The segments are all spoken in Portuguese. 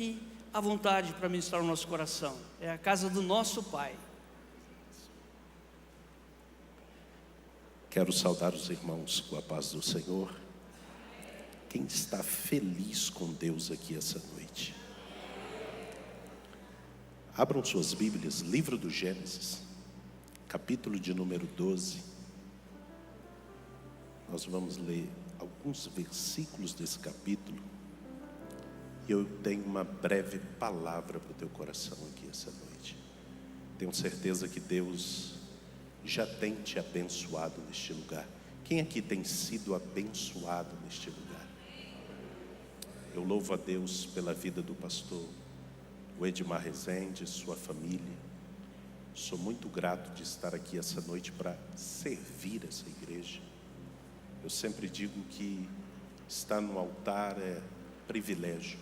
fique à vontade para ministrar o nosso coração. É a casa do nosso Pai. Quero saudar os irmãos com a paz do Senhor. Quem está feliz com Deus aqui essa noite? Abram suas Bíblias, livro do Gênesis, capítulo de número 12. Nós vamos ler alguns versículos desse capítulo. E eu tenho uma breve palavra para o teu coração aqui essa noite. Tenho certeza que Deus já tem te abençoado neste lugar. Quem aqui tem sido abençoado neste lugar? Eu louvo a Deus pela vida do pastor o Edmar Rezende, sua família. Sou muito grato de estar aqui essa noite para servir essa igreja. Eu sempre digo que estar no altar é privilégio,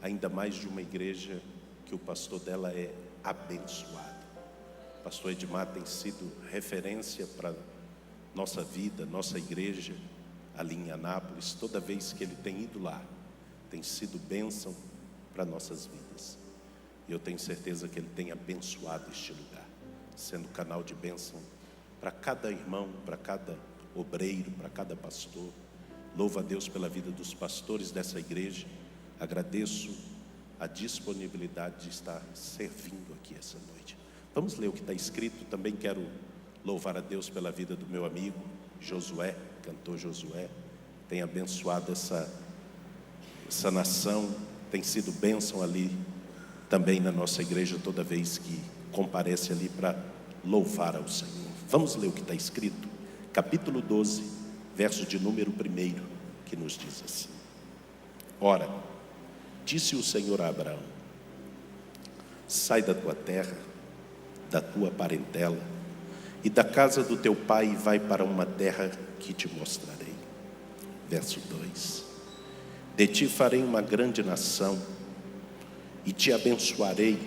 ainda mais de uma igreja que o pastor dela é abençoado. O pastor Edmar tem sido referência para nossa vida, nossa igreja ali em Anápolis. Toda vez que ele tem ido lá, tem sido bênção para nossas vidas. E eu tenho certeza que ele tem abençoado este lugar, sendo canal de bênção para cada irmão, para cada obreiro, para cada pastor. Louvo a Deus pela vida dos pastores dessa igreja. Agradeço a disponibilidade de estar servindo aqui essa noite. Vamos ler o que está escrito. Também quero louvar a Deus pela vida do meu amigo Josué, cantor Josué. Tem abençoado essa nação, tem sido bênção ali também na nossa igreja toda vez que comparece ali para louvar ao Senhor. Vamos ler o que está escrito, capítulo 12, verso de número 1, que nos diz assim: Ora, disse o Senhor a Abraão: sai da tua terra, da tua parentela e da casa do teu pai e vai para uma terra que te mostrarei. Verso 2: de ti farei uma grande nação e te abençoarei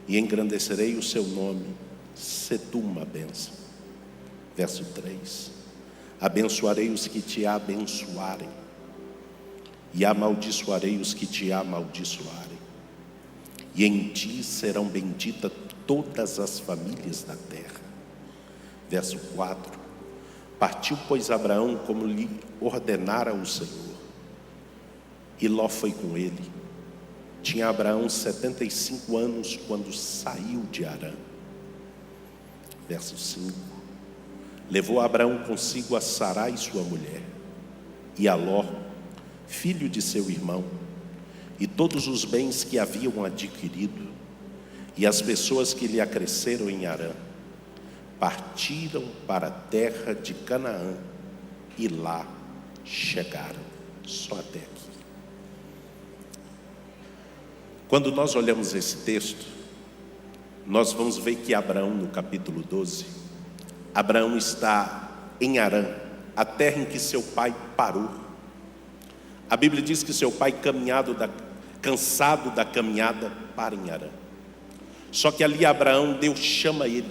e engrandecerei o seu nome, se tu uma bênção. Verso 3: abençoarei os que te abençoarem e amaldiçoarei os que te amaldiçoarem, e em ti serão benditas todas as famílias da terra. Verso 4: partiu, pois, Abraão como lhe ordenara o Senhor, e Ló foi com ele. Tinha Abraão 75 anos quando saiu de Harã. Verso 5: levou Abraão consigo a Sarai sua mulher, e a Ló, filho de seu irmão, e todos os bens que haviam adquirido, e as pessoas que lhe acresceram em Harã. Partiram para a terra de Canaã, e lá chegaram. Só até aqui. Quando nós olhamos esse texto, nós vamos ver que Abraão, no capítulo 12, Abraão está em Harã, a terra em que seu pai parou. A Bíblia diz que seu pai, cansado da caminhada, para em Harã. Só que ali Abraão, Deus chama ele.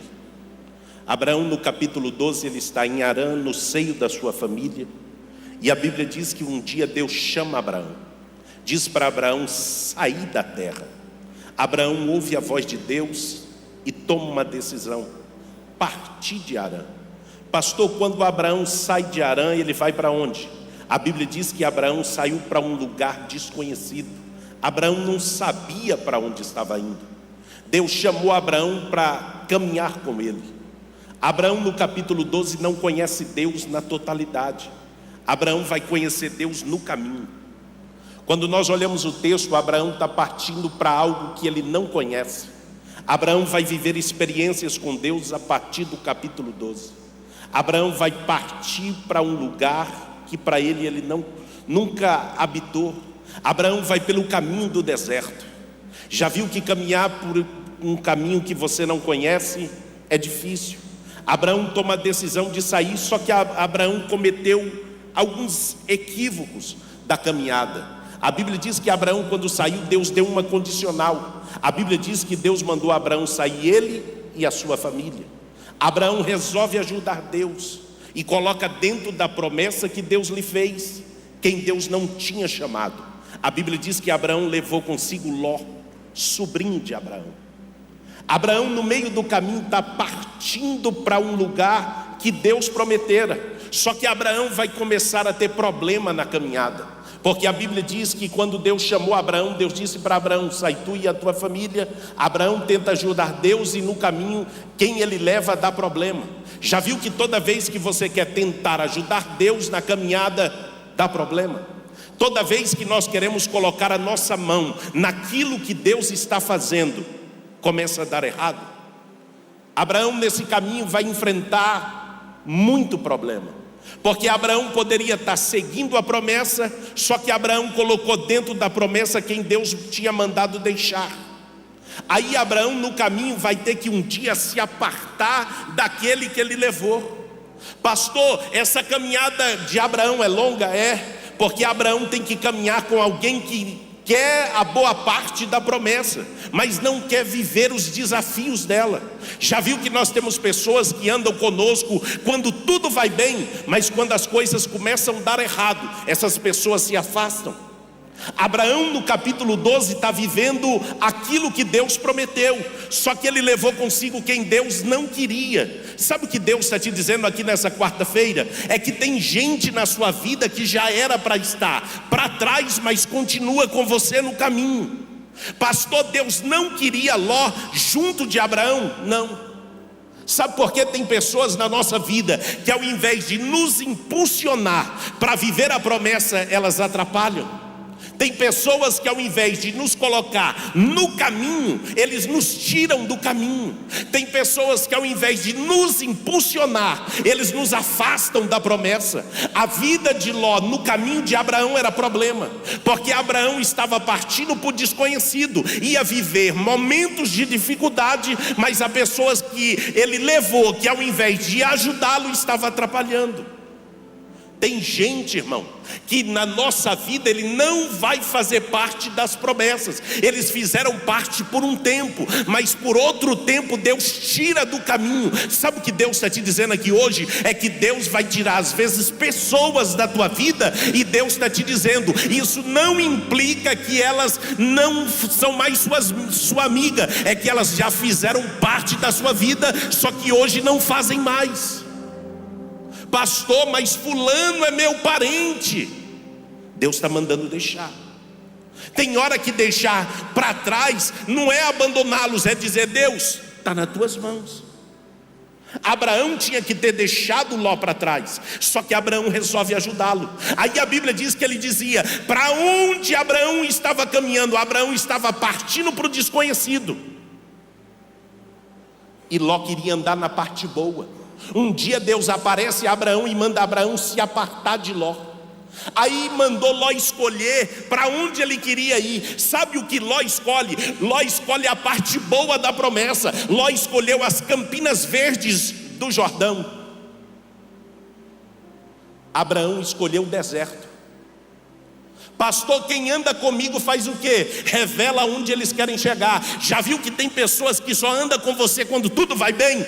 Abraão, no capítulo 12, ele está em Harã, no seio da sua família. E a Bíblia diz que um dia Deus chama Abraão. Diz para Abraão sair da terra. Abraão ouve a voz de Deus e toma uma decisão: partir de Harã. Pastor, quando Abraão sai de Harã, ele vai para onde? A Bíblia diz que Abraão saiu para um lugar desconhecido. Abraão não sabia para onde estava indo. Deus chamou Abraão para caminhar com ele. Abraão, no capítulo 12, não conhece Deus na totalidade. Abraão vai conhecer Deus no caminho. Quando nós olhamos o texto, Abraão está partindo para algo que ele não conhece. Abraão vai viver experiências com Deus a partir do capítulo 12. Abraão vai partir para um lugar que para ele nunca habitou. Abraão vai pelo caminho do deserto. Já viu que caminhar por um caminho que você não conhece é difícil. Abraão toma a decisão de sair, só que Abraão cometeu alguns equívocos da caminhada. A Bíblia diz que Abraão, quando saiu, Deus deu uma condicional. A Bíblia diz que Deus mandou Abraão sair, ele e a sua família. Abraão resolve ajudar Deus e coloca dentro da promessa que Deus lhe fez quem Deus não tinha chamado. A Bíblia diz que Abraão levou consigo Ló, sobrinho de Abraão. Abraão, no meio do caminho, está partindo para um lugar que Deus prometera. Só que Abraão vai começar a ter problema na caminhada, porque a Bíblia diz que quando Deus chamou Abraão, Deus disse para Abraão: sai tu e a tua família. Abraão tenta ajudar Deus e no caminho quem ele leva dá problema. Já viu que toda vez que você quer tentar ajudar Deus na caminhada, dá problema? Toda vez que nós queremos colocar a nossa mão naquilo que Deus está fazendo, começa a dar errado. Abraão nesse caminho vai enfrentar muito problema, porque Abraão poderia estar seguindo a promessa, só que Abraão colocou dentro da promessa quem Deus tinha mandado deixar. Aí Abraão no caminho vai ter que um dia se apartar daquele que ele levou. Pastor, essa caminhada de Abraão é longa? É, porque Abraão tem que caminhar com alguém que quer a boa parte da promessa, mas não quer viver os desafios dela. Já viu que nós temos pessoas que andam conosco quando tudo vai bem, mas quando as coisas começam a dar errado, essas pessoas se afastam. Abraão no capítulo 12 está vivendo aquilo que Deus prometeu, só que ele levou consigo quem Deus não queria. Sabe o que Deus está te dizendo aqui nessa quarta-feira? É que tem gente na sua vida que já era para estar para trás, mas continua com você no caminho. Pastor, Deus não queria Ló junto de Abraão? Não. Sabe por que tem pessoas na nossa vida que ao invés de nos impulsionar para viver a promessa, elas atrapalham? Tem pessoas que ao invés de nos colocar no caminho, eles nos tiram do caminho. Tem pessoas que ao invés de nos impulsionar, eles nos afastam da promessa. A vida de Ló no caminho de Abraão era problema, porque Abraão estava partindo por desconhecido, ia viver momentos de dificuldade, mas há pessoas que ele levou, que ao invés de ajudá-lo, estava atrapalhando. Tem gente, irmão, que na nossa vida ele não vai fazer parte das promessas. Eles fizeram parte por um tempo, mas por outro tempo Deus tira do caminho. Sabe o que Deus está te dizendo aqui hoje? É que Deus vai tirar às vezes pessoas da tua vida, e Deus está te dizendo, isso não implica que elas não são mais sua amiga, é que elas já fizeram parte da sua vida, só que hoje não fazem mais. Pastor, mas fulano é meu parente. Deus está mandando deixar. Tem hora que deixar para trás não é abandoná-los, é dizer: Deus, está nas tuas mãos. Abraão tinha que ter deixado Ló para trás, só que Abraão resolve ajudá-lo. Aí a Bíblia diz que ele dizia: para onde Abraão estava caminhando? Abraão estava partindo para o desconhecido, e Ló queria andar na parte boa. Um dia Deus aparece a Abraão e manda Abraão se apartar de Ló. Aí mandou Ló escolher para onde ele queria ir. Sabe o que Ló escolhe? Ló escolhe a parte boa da promessa. Ló escolheu as campinas verdes do Jordão. Abraão escolheu o deserto. Pastor, quem anda comigo faz o quê? Revela onde eles querem chegar. Já viu que tem pessoas que só andam com você quando tudo vai bem?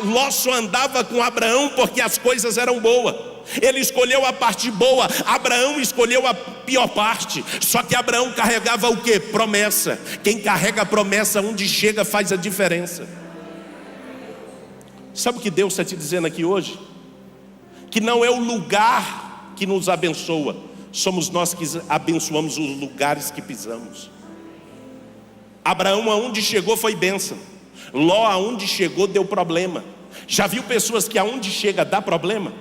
Ló só andava com Abraão porque as coisas eram boas. Ele escolheu a parte boa, Abraão escolheu a pior parte. Só que Abraão carregava o quê? Promessa. Quem carrega a promessa, onde chega faz a diferença. Sabe o que Deus está te dizendo aqui hoje? Que não é o lugar que nos abençoa, somos nós que abençoamos os lugares que pisamos. Abraão aonde chegou foi bênção. Ló aonde chegou deu problema. Já viu pessoas que aonde chega dá problema?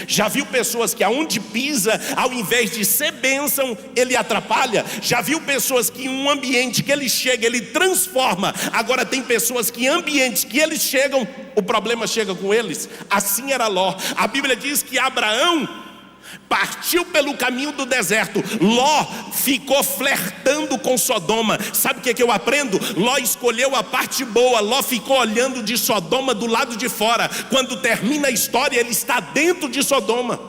Já viu pessoas que aonde pisa, ao invés de ser bênção, ele atrapalha? Já viu pessoas que em um ambiente que ele chega, ele transforma? Agora tem pessoas que em ambientes que eles chegam, o problema chega com eles. Assim era Ló. A Bíblia diz que Abraão partiu pelo caminho do deserto. Ló ficou flertando com Sodoma. Sabe o que eu aprendo? Ló escolheu a parte boa. Ló ficou olhando de Sodoma do lado de fora. Quando termina a história, ele está dentro de Sodoma.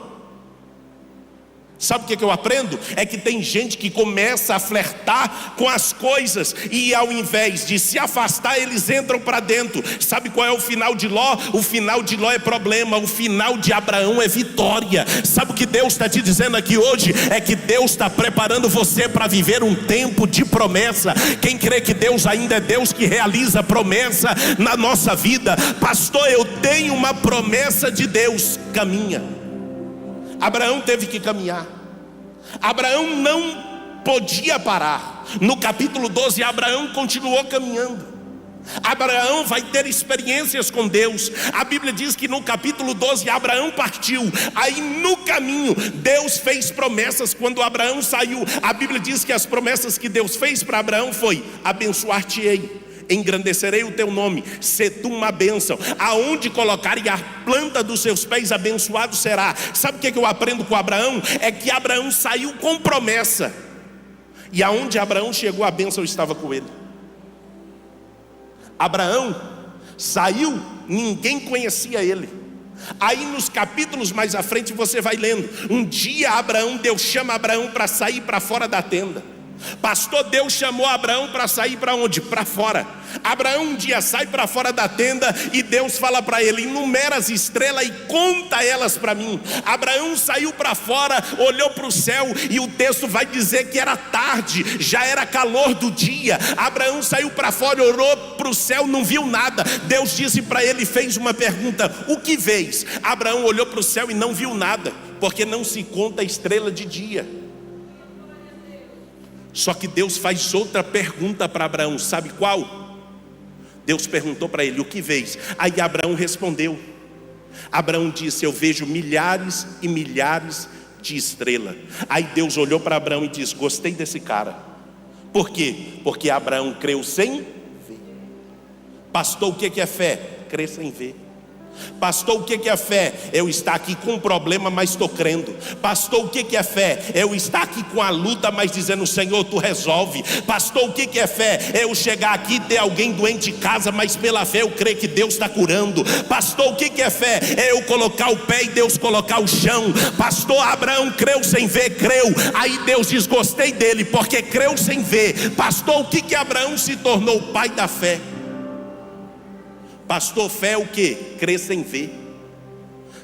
Sabe o que eu aprendo? É que tem gente que começa a flertar com as coisas e ao invés de se afastar, eles entram para dentro. Sabe qual é o final de Ló? O final de Ló é problema, o final de Abraão é vitória. Sabe o que Deus está te dizendo aqui hoje? É que Deus está preparando você para viver um tempo de promessa. Quem crê que Deus ainda é Deus que realiza promessa na nossa vida? Pastor, eu tenho uma promessa de Deus. Caminha. Abraão teve que caminhar. Abraão não podia parar. No capítulo 12, Abraão continuou caminhando. Abraão vai ter experiências com Deus. A Bíblia diz que no capítulo 12 Abraão partiu. Aí no caminho Deus fez promessas. Quando Abraão saiu, a Bíblia diz que as promessas que Deus fez para Abraão foi: abençoar-te-ei, engrandecerei o teu nome, se tu uma bênção, aonde colocarem a planta dos seus pés, abençoado será. Sabe o que eu aprendo com Abraão? É que Abraão saiu com promessa, e aonde Abraão chegou, a bênção estava com ele. Abraão saiu, ninguém conhecia ele. Aí nos capítulos mais à frente você vai lendo. Um dia Deus chama Abraão para sair para fora da tenda. Pastor, Deus chamou Abraão para sair para onde? Para fora. Abraão um dia sai para fora da tenda e Deus fala para ele: enumera as estrelas e conta elas para mim. Abraão saiu para fora, olhou para o céu e o texto vai dizer que era tarde, já era calor do dia. Abraão saiu para fora, olhou para o céu, não viu nada. Deus disse para ele, fez uma pergunta: o que vês? Abraão olhou para o céu e não viu nada, porque não se conta a estrela de dia. Só que Deus faz outra pergunta para Abraão, sabe qual? Deus perguntou para ele: o que vês? Aí Abraão respondeu. Abraão disse: eu vejo milhares e milhares de estrelas. Aí Deus olhou para Abraão e disse: gostei desse cara. Por quê? Porque Abraão creu sem ver. Pastor, o que é fé? Crer sem ver. Pastor, o que é fé? Eu estar aqui com um problema, mas estou crendo. Pastor, o que é fé? Eu estar aqui com a luta, mas dizendo: Senhor, tu resolve. Pastor, o que é fé? Eu chegar aqui e ter alguém doente em casa, mas pela fé eu creio que Deus está curando. Pastor, o que é fé? É eu colocar o pé e Deus colocar o chão. Pastor, Abraão creu sem ver, creu. Aí Deus diz: gostei dele, porque creu sem ver. Pastor, o que Abraão se tornou? O pai da fé. Pastor, fé é o que? Crer sem ver.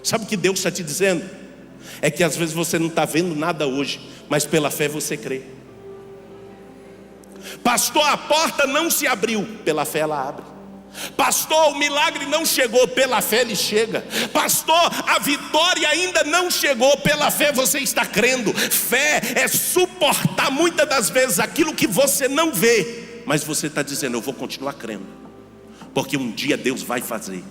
Sabe o que Deus está te dizendo? É que às vezes você não está vendo nada hoje, mas pela fé você crê. Pastor, a porta não se abriu, pela fé ela abre. Pastor, o milagre não chegou, pela fé ele chega. Pastor, a vitória ainda não chegou, pela fé você está crendo. Fé é suportar muitas das vezes aquilo que você não vê, mas você está dizendo: eu vou continuar crendo, porque um dia Deus vai fazer.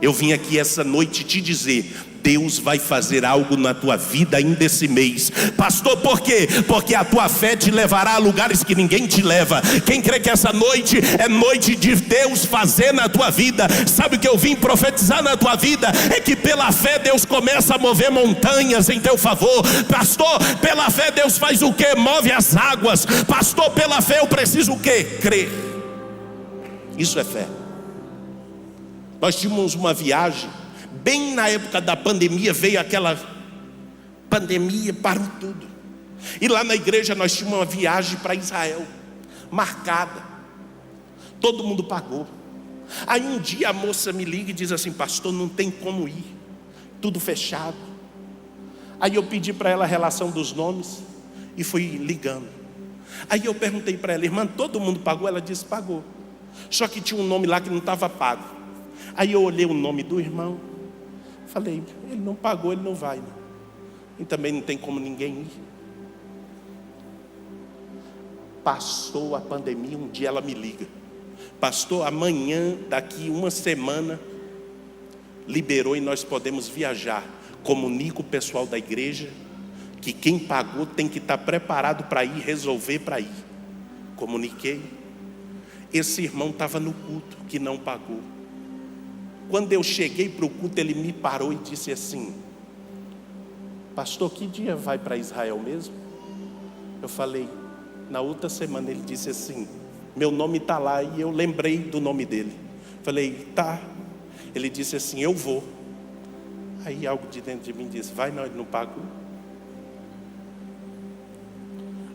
Eu vim aqui essa noite te dizer: Deus vai fazer algo na tua vida ainda esse mês. Pastor, por quê? Porque a tua fé te levará a lugares que ninguém te leva. Quem crê que essa noite é noite de Deus fazer na tua vida? Sabe o que eu vim profetizar na tua vida? É que pela fé Deus começa a mover montanhas em teu favor. Pastor, pela fé Deus faz o quê? Move as águas. Pastor, pela fé eu preciso o quê? Crer. Isso é fé. Nós tínhamos uma viagem, bem na época da pandemia, veio aquela pandemia, parou tudo. E lá na igreja nós tínhamos uma viagem para Israel, marcada. Todo mundo pagou. Aí um dia a moça me liga e diz assim: pastor, não tem como ir, tudo fechado. Aí eu pedi para ela a relação dos nomes e fui ligando. Aí eu perguntei para ela: irmã, todo mundo pagou? Ela disse: pagou. Só que tinha um nome lá que não estava pago. Aí eu olhei o nome do irmão, falei: ele não pagou, ele não vai não. E também não tem como ninguém ir. Passou a pandemia, um dia ela me liga: pastor, amanhã, daqui uma semana, liberou e nós podemos viajar. Comunica o pessoal da igreja que quem pagou tem que estar preparado para ir, resolver para ir. Comuniquei. Esse irmão estava no culto, que não pagou. Quando eu cheguei para o culto, ele me parou e disse assim: pastor, que dia vai para Israel mesmo? Eu falei: na outra semana. Ele disse assim: meu nome está lá. E eu lembrei do nome dele. Falei: tá. Ele disse assim: eu vou. Aí algo de dentro de mim disse: vai não, ele não pagou.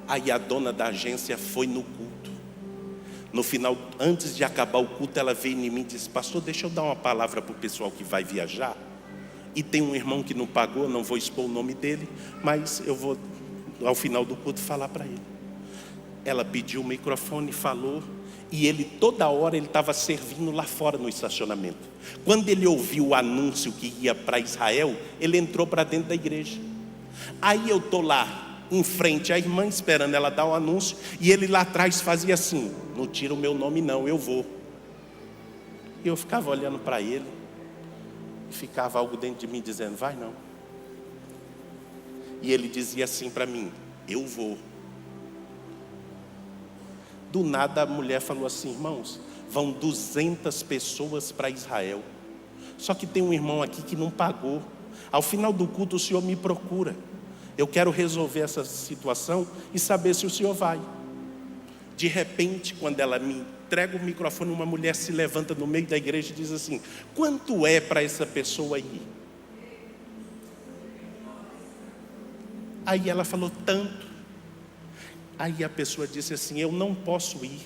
Aí a dona da agência foi no culto. No final, antes de acabar o culto, ela veio em mim e disse: pastor, deixa eu dar uma palavra para o pessoal que vai viajar. E tem um irmão que não pagou, não vou expor o nome dele, mas eu vou, ao final do culto, falar para ele. Ela pediu o microfone, falou, e ele toda hora ele estava servindo lá fora no estacionamento. Quando ele ouviu o anúncio que ia para Israel, ele entrou para dentro da igreja. Aí eu estou lá, em frente à irmã, esperando ela dar o anúncio, e ele lá atrás fazia assim: não tira o meu nome não, eu vou. E eu ficava olhando para ele, e ficava algo dentro de mim dizendo: vai não. E ele dizia assim para mim: eu vou. Do nada a mulher falou assim: irmãos, vão 200 pessoas para Israel. Só que tem um irmão aqui que não pagou. Ao final do culto o senhor me procura. Eu quero resolver essa situação e saber se o senhor vai. De repente, quando ela me entrega o microfone, uma mulher se levanta no meio da igreja e diz assim: quanto é para essa pessoa ir? Aí ela falou: tanto. Aí a pessoa disse assim: eu não posso ir,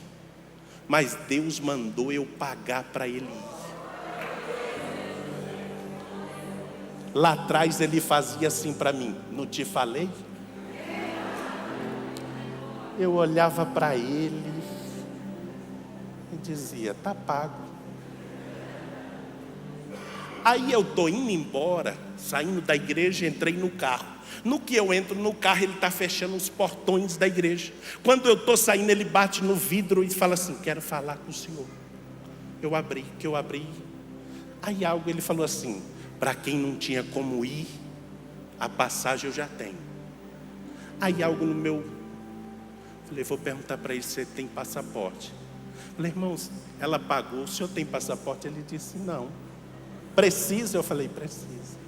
mas Deus mandou eu pagar para ele ir. Lá atrás ele fazia assim para mim: não te falei? Eu olhava para ele e dizia: tá pago. Aí eu estou indo embora, saindo da igreja, entrei no carro. No que eu entro no carro, ele está fechando os portões da igreja. Quando eu estou saindo, ele bate no vidro e fala assim: quero falar com o senhor. Eu abri. Aí ele falou assim: para quem não tinha como ir, a passagem eu já tenho. Aí algo no meu... Falei: vou perguntar para ele se você tem passaporte. Falei: irmãos, ela pagou, o senhor tem passaporte? Ele disse: não. Precisa? Eu falei: precisa.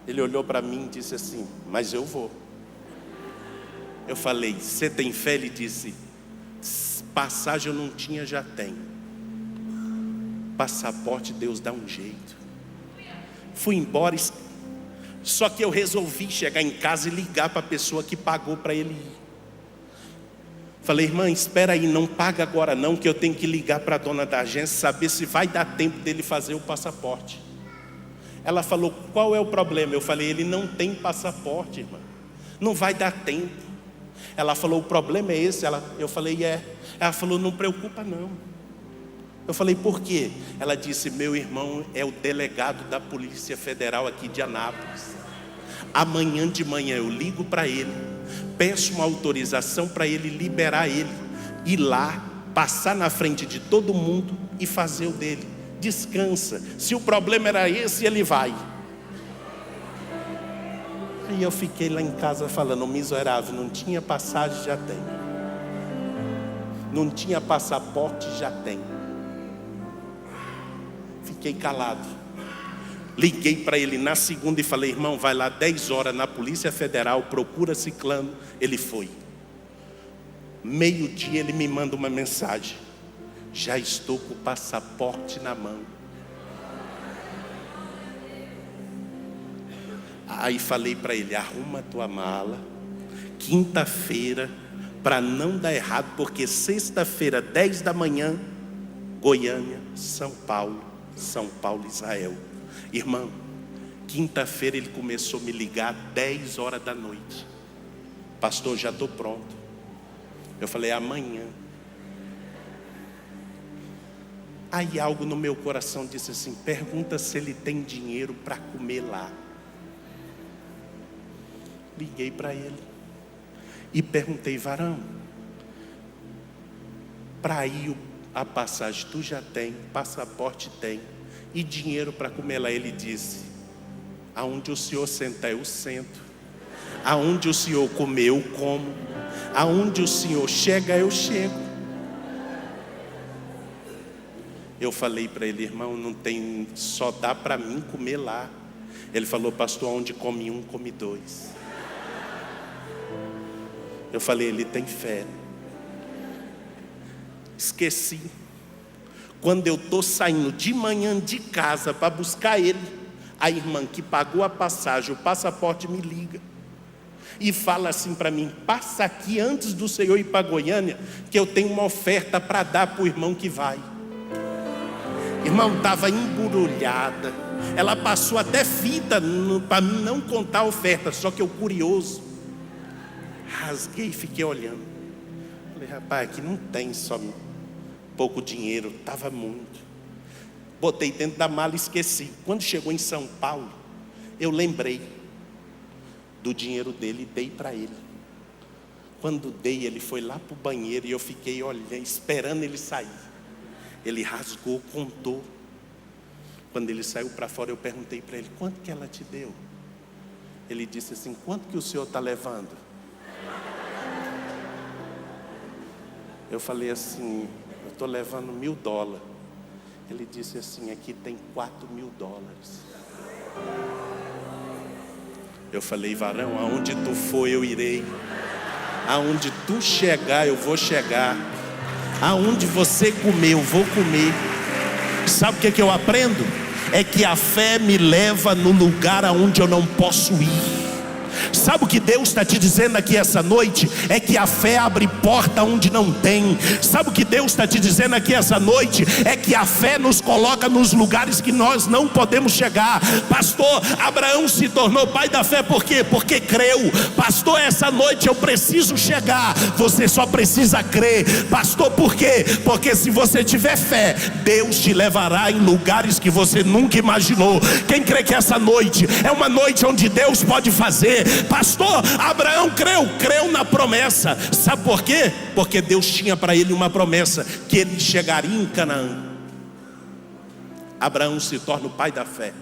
Ele olhou para mim e disse assim: mas eu vou. Eu falei: você tem fé? Ele disse: passagem eu não tinha, já tenho. Passaporte Deus dá um jeito. Fui embora. Só que eu resolvi chegar em casa e ligar para a pessoa que pagou para ele ir. Falei: irmã, espera aí, não paga agora não, que eu tenho que ligar para a dona da agência, saber se vai dar tempo dele fazer o passaporte. Ela falou: qual é o problema? Eu falei: ele não tem passaporte, irmã, não vai dar tempo. Ela falou: o problema é esse? Eu falei: é. Ela falou: não preocupa não. Eu falei: por quê? Ela disse: meu irmão é o delegado da Polícia Federal aqui de Anápolis. Amanhã de manhã eu ligo para ele, peço uma autorização para ele liberar ele, ir lá, passar na frente de todo mundo e fazer o dele. Descansa, se o problema era esse, ele vai. Aí eu fiquei lá em casa falando: miserável, não tinha passagem, já tem. Não tinha passaporte, já tem. Fiquei calado. Liguei para ele na segunda e falei: irmão, vai lá 10 horas na Polícia Federal, procura ciclano. Ele foi. Meio-dia ele me manda uma mensagem: já estou com o passaporte na mão. Aí falei para ele: arruma a tua mala, quinta-feira, para não dar errado, porque sexta-feira, 10 da manhã, Goiânia, São Paulo, Israel. Irmão, quinta-feira ele começou a me ligar 10 horas da noite: pastor, já estou pronto. Eu falei: amanhã. Aí algo no meu coração disse assim: pergunta se ele tem dinheiro para comer lá. Liguei para ele e perguntei: varão, para ir a passagem tu já tem, passaporte tem, e dinheiro para comer lá? Ele disse: aonde o senhor sentar eu sento, aonde o senhor comer eu como, aonde o senhor chega eu chego. Eu falei para ele: irmão, não tem, só dá para mim comer lá. Ele falou: pastor, onde come um, come dois. Eu falei: ele tem fé. Esqueci. Quando eu estou saindo de manhã de casa para buscar ele, a irmã que pagou a passagem, o passaporte, me liga. e fala assim para mim: passa aqui antes do Senhor ir para Goiânia, que eu tenho uma oferta para dar para o irmão que vai. Irmão, estava embrulhada, ela passou até fita para mim não contar a oferta, só que eu curioso, rasguei e fiquei olhando. Falei: rapaz, aqui não tem só pouco dinheiro, estava muito. Botei dentro da mala e esqueci. Quando chegou em São Paulo, eu lembrei do dinheiro dele e dei para ele. Quando dei, ele foi lá para o banheiro e eu fiquei olhando, esperando ele sair. Ele rasgou, contou. Quando ele saiu para fora, eu perguntei para ele: quanto que ela te deu? Ele disse assim: quanto que o senhor está levando? Eu falei assim: eu estou levando $1.000. Ele disse assim: aqui tem $4.000. Eu falei: varão, aonde tu for eu irei, aonde tu chegar eu vou chegar, aonde você comer eu vou comer. Sabe o que eu aprendo? É que a fé me leva no lugar aonde eu não posso ir. Sabe o que Deus está te dizendo aqui essa noite? É que a fé abre porta onde não tem. Sabe o que Deus está te dizendo aqui essa noite? É que a fé nos coloca nos lugares que nós não podemos chegar. Pastor, Abraão se tornou pai da fé por quê? Porque creu. Pastor, essa noite eu preciso chegar. Você só precisa crer. Pastor, por quê? Porque se você tiver fé, Deus te levará em lugares que você nunca imaginou. Quem crê que essa noite é uma noite onde Deus pode fazer? Pastor, Abraão creu na promessa. Sabe por quê? Porque Deus tinha para ele uma promessa, que ele chegaria em Canaã. Abraão se torna o pai da fé.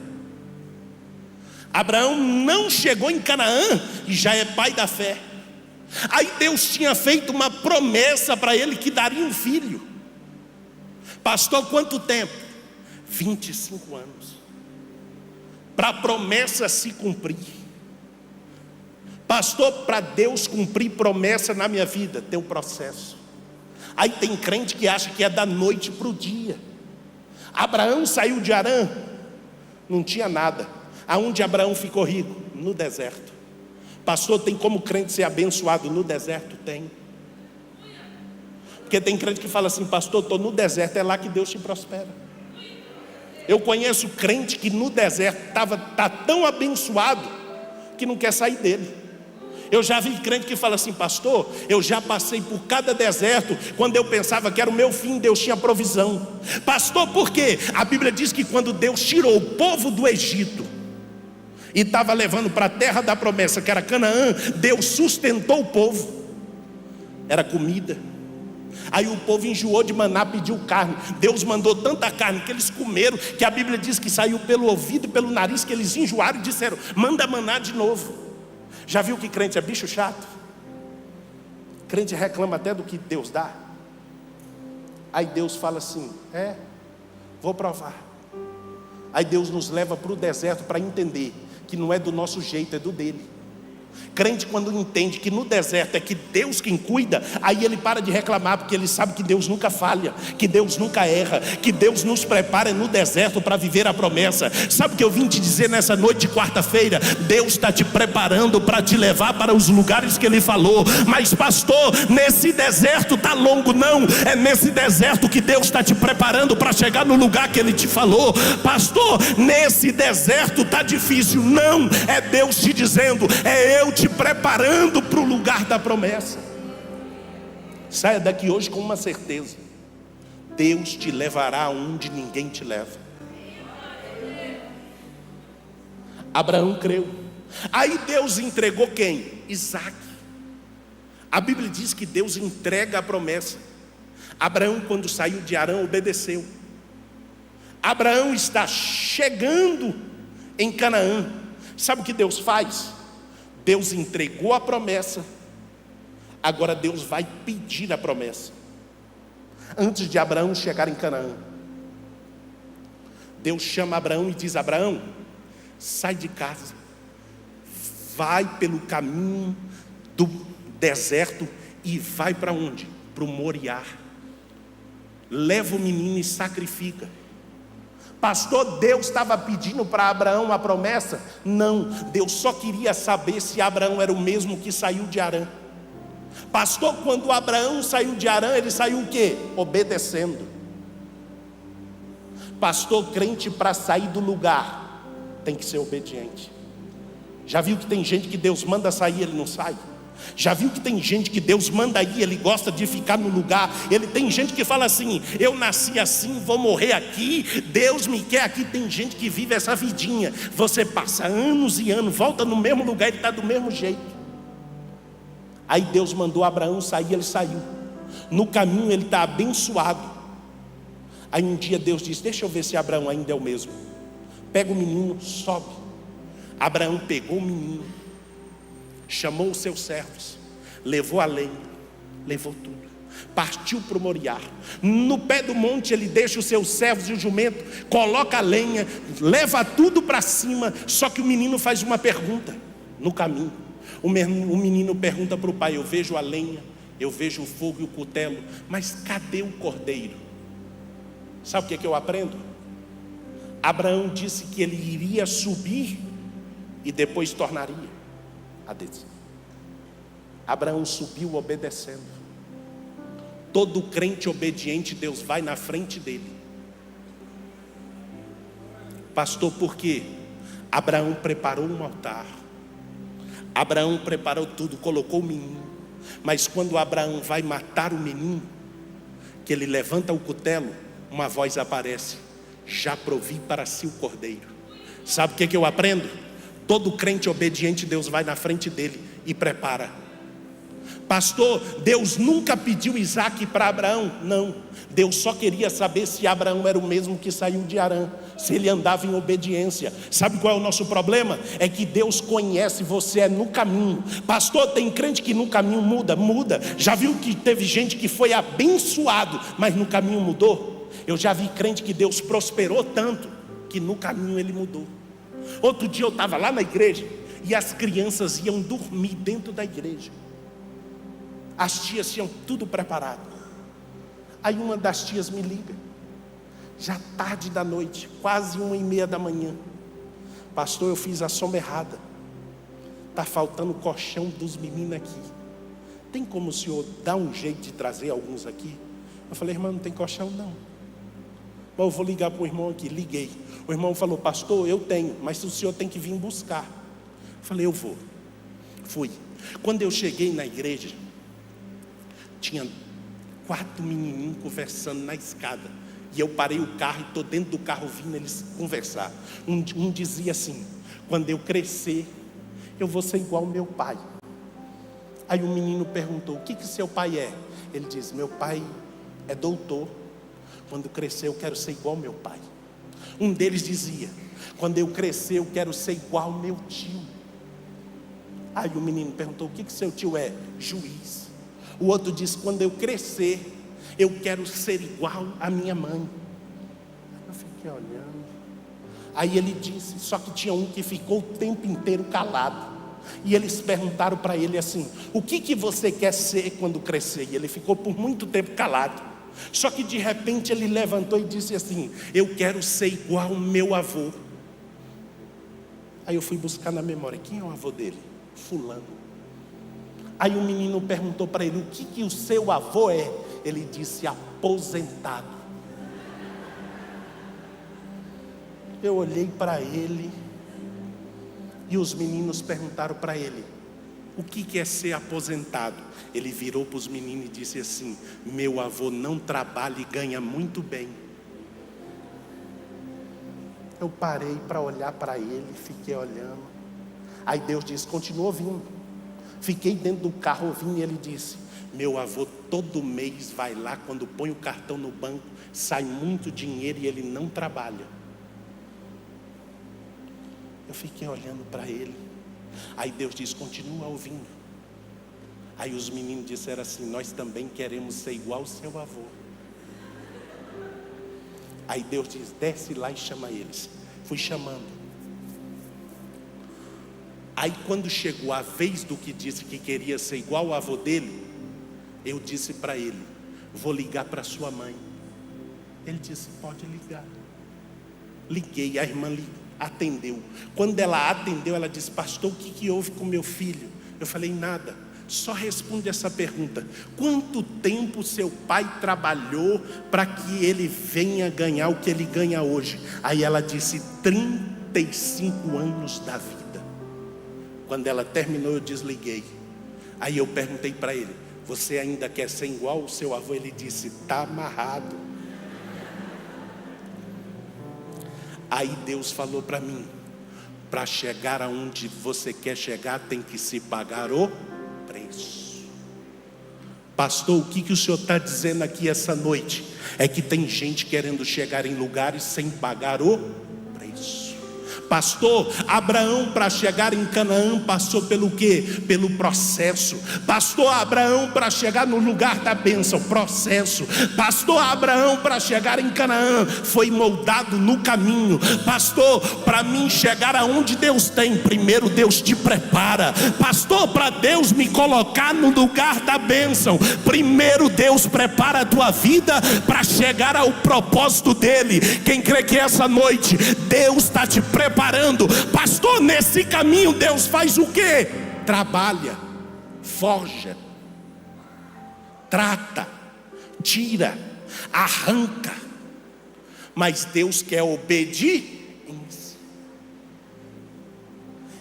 Abraão não chegou em Canaã e já é pai da fé. Aí Deus tinha feito uma promessa para ele que daria um filho. Pastor, quanto tempo? 25 anos para a promessa se cumprir. Pastor, para Deus cumprir promessa na minha vida, tem um processo. Aí tem crente que acha que é da noite para o dia. Abraão saiu de Harã, não tinha nada. Aonde Abraão ficou rico? No deserto. Pastor, tem como crente ser abençoado no deserto? Tem. Porque tem crente que fala assim: pastor, estou no deserto, é lá que Deus te prospera. Eu conheço crente que no deserto está tão abençoado que não quer sair dele. Eu já vi crente que fala assim: pastor, eu já passei por cada deserto. Quando eu pensava que era o meu fim, Deus tinha provisão. Pastor, por quê? A Bíblia diz que quando Deus tirou o povo do Egito e estava levando para a terra da promessa, que era Canaã, Deus sustentou o povo. Era comida. Aí o povo enjoou de maná, pediu carne. Deus mandou tanta carne que eles comeram, que a Bíblia diz que saiu pelo ouvido e pelo nariz, que eles enjoaram e disseram: manda maná de novo. Já viu que crente é bicho chato? Crente reclama até do que Deus dá. Aí Deus fala assim: vou provar. Aí Deus nos leva para o deserto para entender que não é do nosso jeito, é do dele. Crente, quando entende que no deserto é que Deus quem cuida, aí ele para de reclamar, porque ele sabe que Deus nunca falha, que Deus nunca erra, que Deus nos prepara no deserto para viver a promessa. Sabe o que eu vim te dizer nessa noite de quarta-feira? Deus está te preparando para te levar para os lugares que Ele falou. Mas pastor, nesse deserto está longo. Não, é nesse deserto que Deus está te preparando para chegar no lugar que Ele te falou. Pastor, nesse deserto está difícil. Não, é Deus te dizendo: é eu te preparando para o lugar da promessa. Saia daqui hoje com uma certeza: Deus te levará onde ninguém te leva. Abraão creu. Aí Deus entregou quem? Isaac. A Bíblia diz que Deus entrega a promessa. Abraão, quando saiu de Harã, obedeceu. Abraão está chegando em Canaã. Sabe o que Deus faz? Deus entregou a promessa. Agora Deus vai pedir a promessa. Antes de Abraão chegar em Canaã, Deus chama Abraão e diz: Abraão, sai de casa, vai pelo caminho do deserto e vai para onde? Para o Moriá. Leva o menino e sacrifica. Pastor, Deus estava pedindo para Abraão a promessa? Não, Deus só queria saber se Abraão era o mesmo que saiu de Harã. Pastor, quando Abraão saiu de Harã, ele saiu o quê? Obedecendo. Pastor, crente para sair do lugar tem que ser obediente. Já viu que tem gente que Deus manda sair, ele não sai? Já viu que tem gente que Deus manda ir, ele gosta de ficar no lugar? Tem gente que fala assim: eu nasci assim, vou morrer aqui, Deus me quer aqui. Tem gente que vive essa vidinha. Você passa anos e anos, volta no mesmo lugar, ele está do mesmo jeito. Aí Deus mandou Abraão sair, ele saiu. No caminho ele está abençoado. Aí um dia Deus disse: deixa eu ver se Abraão ainda é o mesmo. Pega o menino, sobe. Abraão pegou o menino, chamou os seus servos, levou a lenha, levou tudo, partiu para o Moriá. No pé do monte ele deixa os seus servos e o jumento, coloca a lenha, leva tudo para cima. Só que o menino faz uma pergunta no caminho. O menino pergunta para o pai: eu vejo a lenha, eu vejo o fogo e o cutelo, mas cadê o cordeiro? Sabe o que eu aprendo? Abraão disse que ele iria subir e depois tornaria a descer. Abraão subiu obedecendo. Todo crente obediente, Deus vai na frente dele. Pastor, por quê? Abraão preparou um altar, Abraão preparou tudo, colocou o menino. Mas quando Abraão vai matar o menino, que ele levanta o cutelo, uma voz aparece: já provi para si o cordeiro. Sabe o que eu aprendo? Todo crente obediente, Deus vai na frente dele e prepara. Pastor, Deus nunca pediu Isaac para Abraão. Não, Deus só queria saber se Abraão era o mesmo que saiu de Harã, se ele andava em obediência. Sabe qual é o nosso problema? É que Deus conhece você no caminho. Pastor, tem crente que no caminho muda. Já viu que teve gente que foi abençoado, mas no caminho mudou? Eu já vi crente que Deus prosperou tanto, que no caminho ele mudou. Outro dia eu estava lá na igreja, e as crianças iam dormir dentro da igreja. As tias tinham tudo preparado. Aí uma das tias me liga, já tarde da noite, quase 1h30 da manhã: pastor, eu fiz a soma errada, está faltando o colchão dos meninos aqui, tem como o senhor dar um jeito de trazer alguns aqui? Eu falei: irmão, não tem colchão não. Bom, eu vou ligar para o irmão aqui. Liguei, o irmão falou: pastor, eu tenho, mas o senhor tem que vir buscar. Eu falei: eu vou. Fui. Quando eu cheguei na igreja, tinha 4 menininhos conversando na escada. E eu parei o carro e estou dentro do carro ouvindo eles conversar. Um dizia assim: quando eu crescer, eu vou ser igual ao meu pai. Aí o menino perguntou: o que seu pai é? Ele disse: meu pai é doutor. Quando crescer eu quero ser igual ao meu pai. Um deles dizia: quando eu crescer eu quero ser igual ao meu tio. Aí o menino perguntou: o que seu tio é? Juiz. O outro disse: quando eu crescer eu quero ser igual à minha mãe. Eu fiquei olhando. Aí ele disse, só que tinha um que ficou o tempo inteiro calado. E eles perguntaram para ele assim: o que você quer ser quando crescer? E ele ficou por muito tempo calado. Só que de repente ele levantou e disse assim: eu quero ser igual ao meu avô. Aí eu fui buscar na memória: quem é o avô dele? Fulano. Aí o menino perguntou para ele: o que o seu avô é? Ele disse: aposentado. Eu olhei para ele, e os meninos perguntaram para ele: o que é ser aposentado? Ele virou para os meninos e disse assim: meu avô não trabalha e ganha muito bem. Eu parei para olhar para ele, fiquei olhando. Aí Deus disse: continua ouvindo. Fiquei dentro do carro ouvindo, e ele disse: meu avô todo mês vai lá, quando põe o cartão no banco, sai muito dinheiro e ele não trabalha. Eu fiquei olhando para ele. Aí Deus disse: continua ouvindo. Aí os meninos disseram assim: nós também queremos ser igual ao seu avô. Aí Deus disse: desce lá e chama eles. Fui chamando. Aí quando chegou a vez do que disse que queria ser igual ao avô dele, eu disse para ele: vou ligar para sua mãe. Ele disse: pode ligar. liguei, a irmã atendeu. Quando ela atendeu, ela disse: pastor, o que houve com meu filho? Eu falei: nada, só responde essa pergunta: quanto tempo seu pai trabalhou para que ele venha ganhar o que ele ganha hoje? Aí ela disse: 35 anos da vida. Quando ela terminou, eu desliguei. Aí eu perguntei para ele: você ainda quer ser igual ao seu avô? Ele disse: está amarrado. Aí Deus falou para mim: para chegar aonde você quer chegar, tem que se pagar o preço. Pastor, o que o senhor está dizendo aqui essa noite? É que tem gente querendo chegar em lugares sem pagar o preço. Pastor, Abraão, para chegar em Canaã, passou pelo quê? Pelo processo. Pastor, Abraão, para chegar no lugar da bênção, processo. Pastor, Abraão, para chegar em Canaã, foi moldado no caminho. Pastor, para mim chegar aonde Deus tem, primeiro Deus te prepara. Pastor, para Deus me colocar no lugar da bênção, primeiro Deus prepara a tua vida para chegar ao propósito dele. Quem crê que essa noite Deus está te preparando? Pastor, nesse caminho Deus faz o quê? Trabalha, forja, trata, tira, arranca. Mas Deus quer obediência.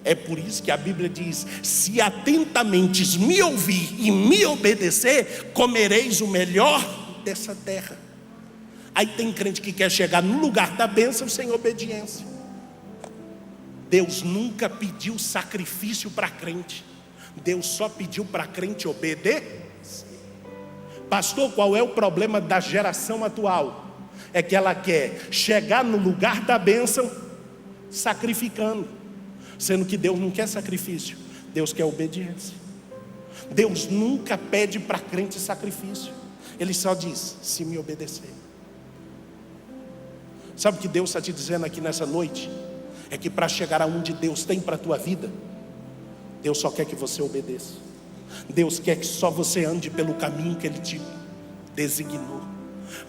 É por isso que a Bíblia diz: se atentamente me ouvir e me obedecer, comereis o melhor dessa terra. Aí tem crente que quer chegar no lugar da bênção sem obediência. Deus nunca pediu sacrifício para crente. Deus só pediu para crente obedecer. Pastor, qual é o problema da geração atual? É que ela quer chegar no lugar da bênção sacrificando, sendo que Deus não quer sacrifício, Deus quer obediência. Deus nunca pede para crente sacrifício, Ele só diz: se me obedecer. Sabe o que Deus está te dizendo aqui nessa noite? É que para chegar aonde Deus tem para a tua vida, Deus só quer que você obedeça. Deus quer que só você ande pelo caminho que Ele te designou.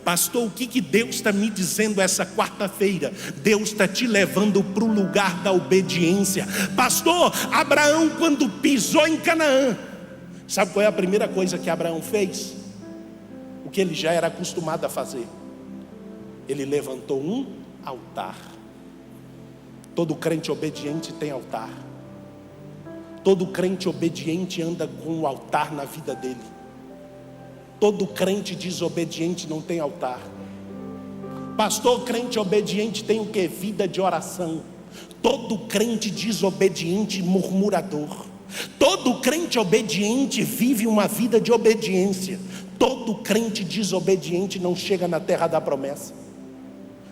Pastor, o que Deus está me dizendo essa quarta-feira? Deus está te levando para o lugar da obediência. Pastor, Abraão, quando pisou em Canaã, sabe qual é a primeira coisa que Abraão fez? O que ele já era acostumado a fazer. Ele levantou um altar. Todo crente obediente tem altar. Todo crente obediente anda com o altar na vida dele. Todo crente desobediente não tem altar. Pastor, crente obediente tem o que? Vida de oração. Todo crente desobediente, murmurador. Todo crente obediente vive uma vida de obediência. Todo crente desobediente não chega na terra da promessa.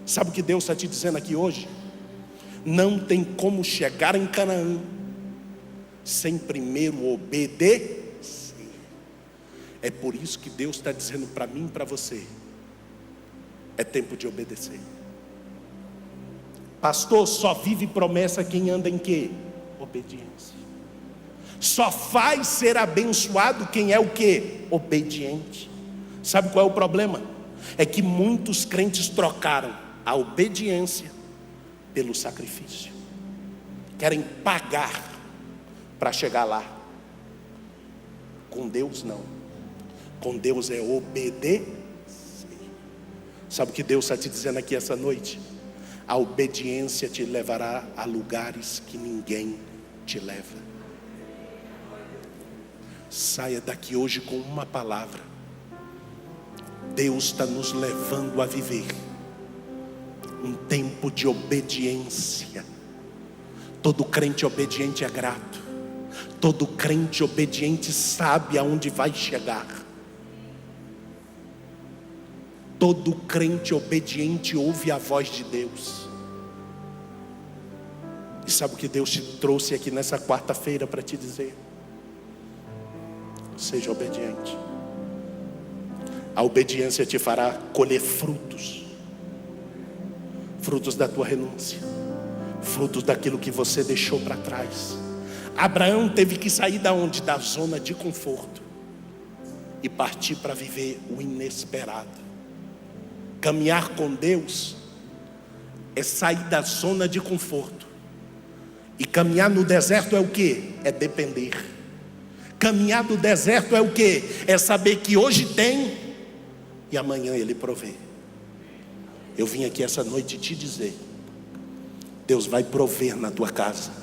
Sabe o que Deus está te dizendo aqui hoje? Não tem como chegar em Canaã sem primeiro obedecer. É por isso que Deus está dizendo para mim e para você: é tempo de obedecer. Pastor, só vive promessa quem anda em quê? Obediência. Só faz ser abençoado quem é o quê? Obediente. Sabe qual é o problema? É que muitos crentes trocaram a obediência pelo sacrifício. Querem pagar para chegar lá. Com Deus não. Com Deus é obedecer. Sabe o que Deus está te dizendo aqui essa noite? A obediência te levará a lugares que ninguém te leva. Saia daqui hoje com uma palavra. Deus está nos levando a viver um tempo de obediência. Todo crente obediente é grato. Todo crente obediente sabe aonde vai chegar. Todo crente obediente ouve a voz de Deus. E sabe o que Deus te trouxe aqui nessa quarta-feira para te dizer? Seja obediente. A obediência te fará colher frutos. Frutos da tua renúncia. Frutos daquilo que você deixou para trás. Abraão teve que sair da onde? Da zona de conforto. E partir para viver o inesperado. Caminhar com Deus é sair da zona de conforto. E caminhar no deserto é o quê? É depender. Caminhar no deserto é o quê? É saber que hoje tem e amanhã Ele provê. Eu vim aqui essa noite te dizer: Deus vai prover na tua casa.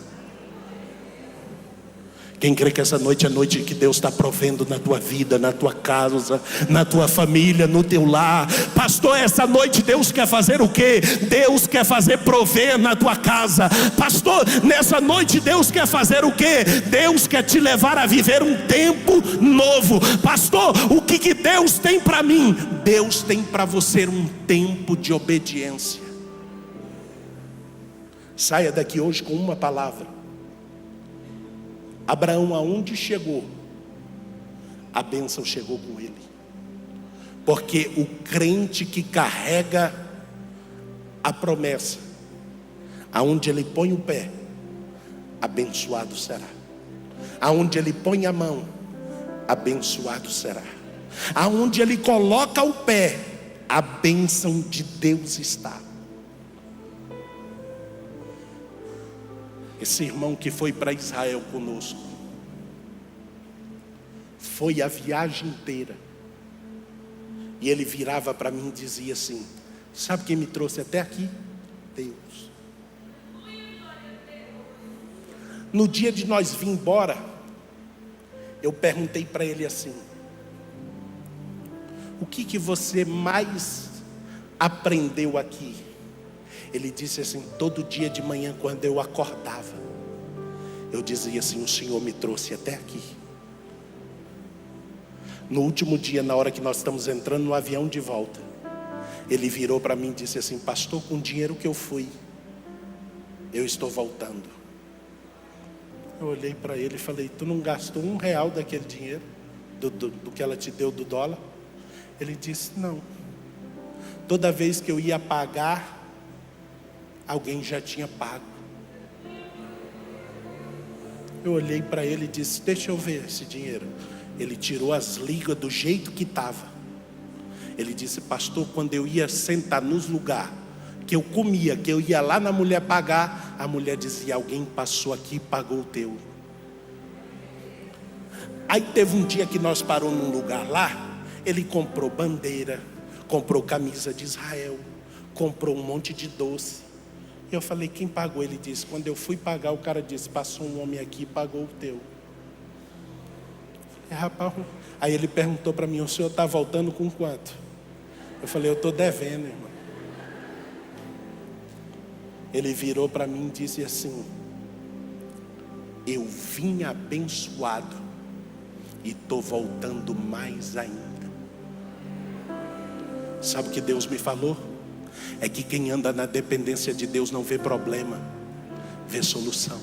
Quem crê que essa noite é a noite que Deus está provendo na tua vida, na tua casa, na tua família, no teu lar? Pastor, essa noite Deus quer fazer o quê? Deus quer fazer prover na tua casa. Pastor, nessa noite Deus quer fazer o quê? Deus quer te levar a viver um tempo novo. Pastor, o que Deus tem para mim? Deus tem para você um tempo de obediência. Saia daqui hoje com uma palavra. Abraão, aonde chegou, a bênção chegou com ele. Porque o crente que carrega a promessa, aonde ele põe o pé, abençoado será. Aonde ele põe a mão, abençoado será. Aonde ele coloca o pé, a bênção de Deus está. Esse irmão que foi para Israel conosco, foi a viagem inteira, e ele virava para mim e dizia assim: sabe quem me trouxe até aqui? Deus. No dia de nós vir embora, eu perguntei para ele assim: o que você mais aprendeu aqui? Ele disse assim: todo dia de manhã, quando eu acordava, eu dizia assim: o Senhor me trouxe até aqui. No último dia, na hora que nós estamos entrando no avião de volta, ele virou para mim e disse assim: pastor, com o dinheiro que eu fui, eu estou voltando. Eu olhei para ele e falei: tu não gastou R$1 daquele dinheiro, do que ela te deu do dólar? Ele disse: não. Toda vez que eu ia pagar, alguém já tinha pago. Eu olhei para ele e disse: deixa eu ver esse dinheiro. Ele tirou as ligas do jeito que estava. Ele disse: pastor, quando eu ia sentar nos lugares que eu comia, que eu ia lá na mulher pagar, a mulher dizia: alguém passou aqui e pagou o teu. Aí teve um dia que nós paramos num lugar lá, ele comprou bandeira, comprou camisa de Israel, comprou um monte de doce. Eu falei: quem pagou? Ele disse: quando eu fui pagar, o cara disse: passou um homem aqui e pagou o teu. Eu falei: rapaz. Aí ele perguntou para mim: o senhor está voltando com quanto? Eu falei: eu estou devendo, irmão. Ele virou para mim e disse assim: eu vim abençoado e estou voltando mais ainda. Sabe o que Deus me falou? É que quem anda na dependência de Deus não vê problema, vê solução.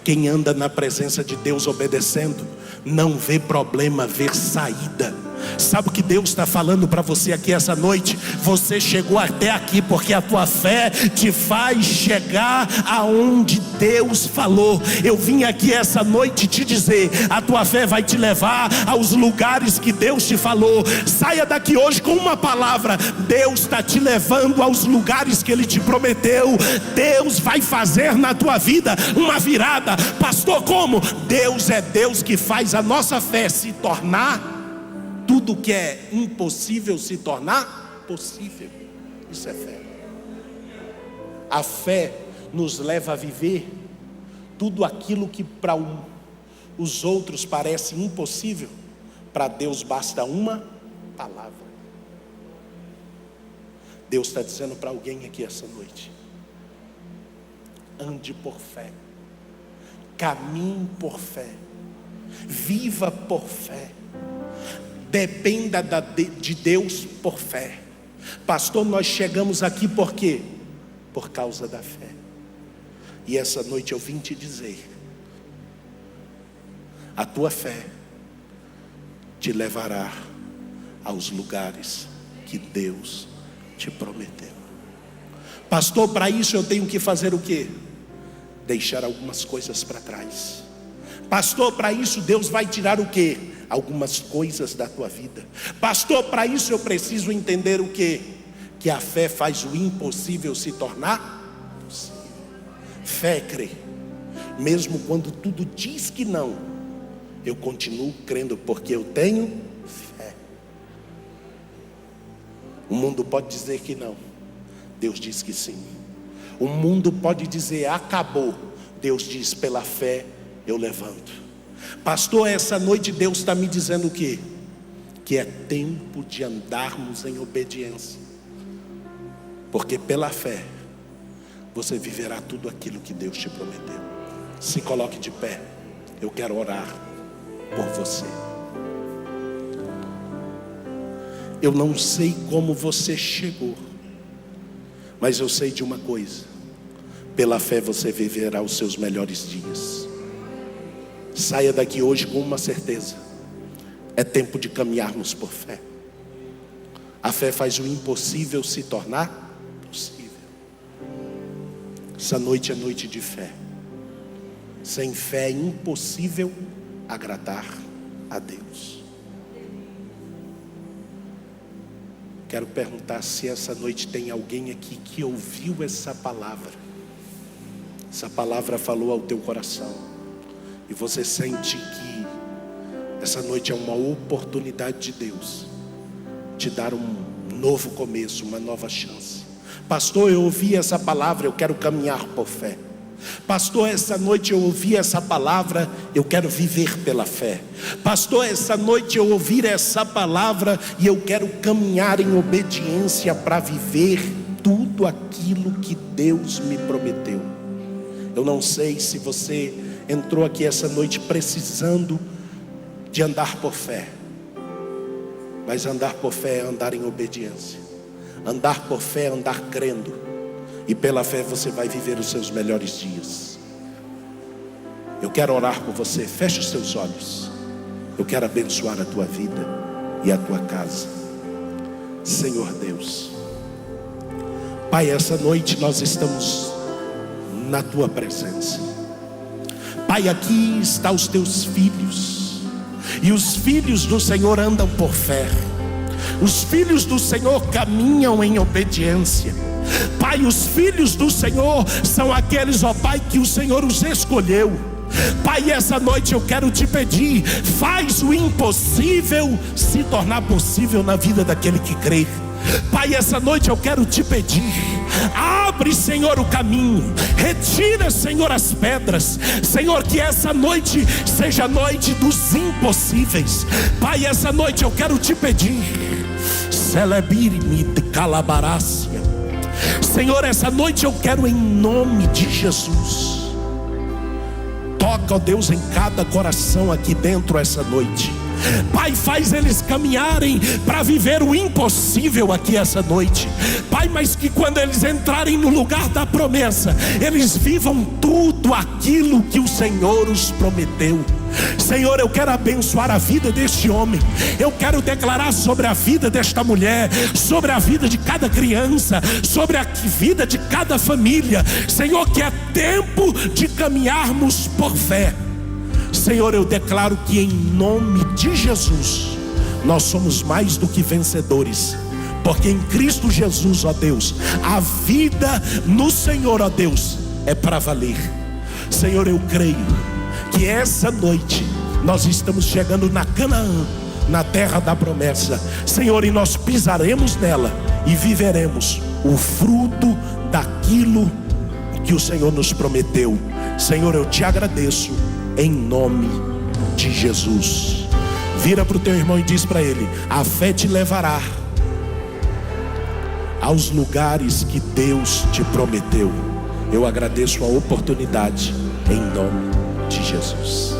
Quem anda na presença de Deus obedecendo, não vê problema, vê saída. Sabe o que Deus está falando para você aqui essa noite? Você chegou até aqui porque a tua fé te faz chegar aonde Deus falou. Eu vim aqui essa noite te dizer: a tua fé vai te levar aos lugares que Deus te falou. Saia daqui hoje com uma palavra: Deus está te levando aos lugares que Ele te prometeu. Deus vai fazer na tua vida uma virada. Pastor, como? Deus é Deus que faz a nossa fé se tornar, tudo que é impossível se tornar possível. Isso é fé. A fé nos leva a viver tudo aquilo que para os outros parece impossível, para Deus basta uma palavra. Deus está dizendo para alguém aqui essa noite: ande por fé, caminhe por fé, viva por fé, dependa de Deus por fé. Pastor, nós chegamos aqui por quê? Por causa da fé. E essa noite eu vim te dizer: a tua fé te levará aos lugares que Deus te prometeu. Pastor, para isso eu tenho que fazer o quê? Deixar algumas coisas para trás. Pastor, para isso Deus vai tirar o quê? Algumas coisas da tua vida. Pastor, para isso eu preciso entender o quê? Porque a fé faz o impossível se tornar possível. Fé é crer. Mesmo quando tudo diz que não, eu continuo crendo porque eu tenho fé. O mundo pode dizer que não, Deus diz que sim. O mundo pode dizer acabou, Deus diz pela fé eu levanto. Pastor, essa noite Deus está me dizendo o quê? Que é tempo de andarmos em obediência. Porque pela fé você viverá tudo aquilo que Deus te prometeu. Se coloque de pé. Eu quero orar por você. Eu não sei como você chegou, mas eu sei de uma coisa: pela fé você viverá os seus melhores dias. Saia daqui hoje com uma certeza: é tempo de caminharmos por fé. A fé faz o impossível se tornar possível. Essa noite é noite de fé. Sem fé é impossível agradar a Deus. Quero perguntar se essa noite tem alguém aqui que ouviu essa palavra. Essa palavra falou ao teu coração, e você sente que essa noite é uma oportunidade de Deus te dar um novo começo, uma nova chance. Pastor, eu ouvi essa palavra, eu quero caminhar por fé. Pastor, essa noite eu ouvi essa palavra, eu quero viver pela fé. Pastor, essa noite eu ouvi essa palavra e eu quero caminhar em obediência para viver tudo aquilo que Deus me prometeu. Eu não sei se você entrou aqui essa noite precisando de andar por fé, mas andar por fé é andar em obediência. Andar por fé é andar crendo. E pela fé você vai viver os seus melhores dias. Eu quero orar por você. Feche os seus olhos. Eu quero abençoar a tua vida e a tua casa. Senhor Deus, Pai, essa noite nós estamos na tua presença. Pai, aqui estão os teus filhos, e os filhos do Senhor andam por fé. Os filhos do Senhor caminham em obediência. Pai, os filhos do Senhor são aqueles, ó Pai, que o Senhor os escolheu. Pai, essa noite eu quero te pedir: faz o impossível se tornar possível na vida daquele que crê. Pai, essa noite eu quero te pedir: abre, Senhor, o caminho, retira, Senhor, as pedras. Senhor, que essa noite seja a noite dos impossíveis. Pai, essa noite eu quero te pedir: celebire-me de calabarácia. Senhor, essa noite eu quero, em nome de Jesus, toca, ó Deus, em cada coração aqui dentro essa noite. Pai, faz eles caminharem para viver o impossível aqui essa noite. Pai, mas que quando eles entrarem no lugar da promessa, eles vivam tudo aquilo que o Senhor os prometeu. Senhor, eu quero abençoar a vida deste homem. Eu quero declarar sobre a vida desta mulher, sobre a vida de cada criança, sobre a vida de cada família, Senhor, que é tempo de caminharmos por fé. Senhor, eu declaro que em nome de Jesus nós somos mais do que vencedores, porque em Cristo Jesus, ó Deus, a vida no Senhor, ó Deus, é para valer. Senhor, eu creio que essa noite nós estamos chegando na Canaã, na terra da promessa, Senhor, e nós pisaremos nela e viveremos o fruto daquilo que o Senhor nos prometeu. Senhor, eu te agradeço em nome de Jesus. Vira para o teu irmão e diz para ele: a fé te levará aos lugares que Deus te prometeu. Eu agradeço a oportunidade em nome de Jesus.